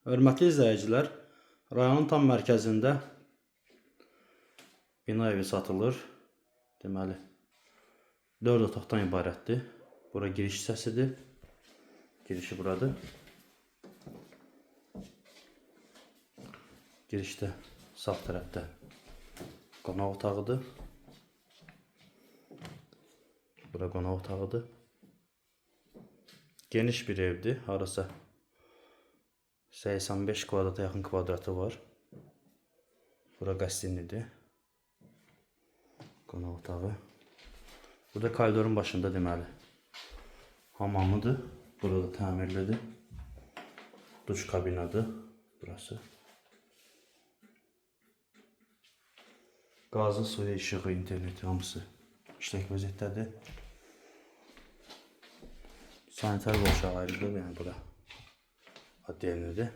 Hörmətli izləyicilər, rayonun tam mərkəzində bina evi satılır. Deməli, 4 otaqdan ibarətdir. Bura giriş hissəsidir. Girişi buradır. Girişdə sağ tərəfdə qonaq otağıdır. Bura qonaq otağıdır. Geniş bir evdir. Harasa 85 kvadrata yaxın kvadratı var. Bura qəstinlidir. Qonaq otağı. Burada koridorun başında deməli hamamıdır. Burada təmirlidir. Duş kabinadır burası. Qazı, suyu, işığı, interneti hamısı işlək vəziyyətdədir. Sanitar boşluq ayrıdır, yəni bura adliyyənidir.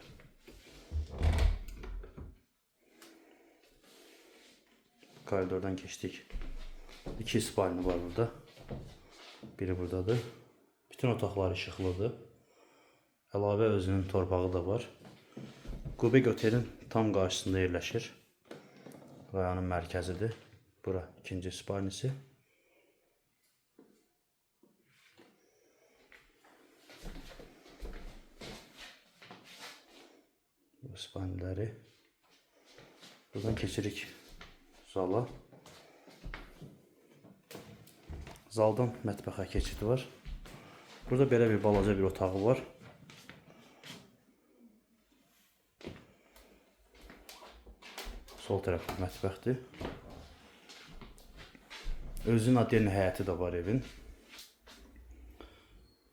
Koridordan keçdik. 2 spalni var burada. Biri buradadır. Bütün otaqlar işıqlıdır. Əlavə özünün torpağı da var. Qubik otelin tam qarşısında yerləşir. Rayonun mərkəzidir. Bura ikinci spalnisi. Bu spalniləri. Buradan keçirik zala. Zaldan mətbəxə keçidi var. Burada belə bir balaca bir otağı var. Sol tərəfdə mətbəxdir. Özünün adliyyənin həyəti də var evin.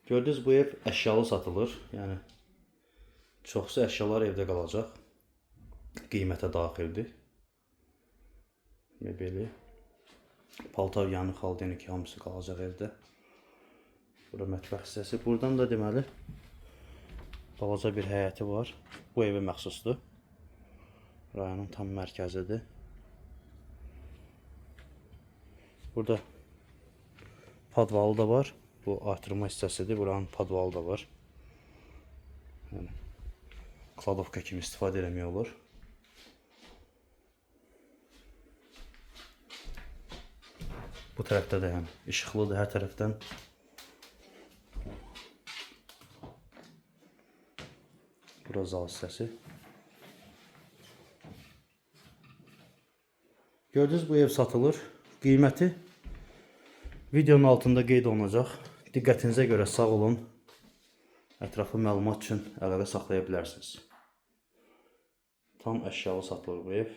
Gördünüz, bu ev əşyalı satılır. Yəni çoxsu əşyalar evdə qalacaq. Qiymətə daxildir. Mebeli, paltar, yanı, xaldenik hamısı qalacaq evdə. Burada mətbəx hissəsi. Buradan da deməli balaca bir həyəti var. Bu evə məxsusdur. Rayonun tam mərkəzidir. Burada padvalı da var. Bu artırma hissəsidir. Buranın padvalı da var. Yəni kladovka kimi istifadə eləmək olur. Bu tərəfdə də yəni işıqlıdır hər tərəfdən. Bura zal hissəsi. Gördünüz, bu ev satılır. Qiyməti videonun altında qeyd olunacaq. Diqqətinizə görə sağ olun. Ətraflı məlumat üçün əlaqə saxlaya bilərsiniz. Tam əşyalı satılır bu ev.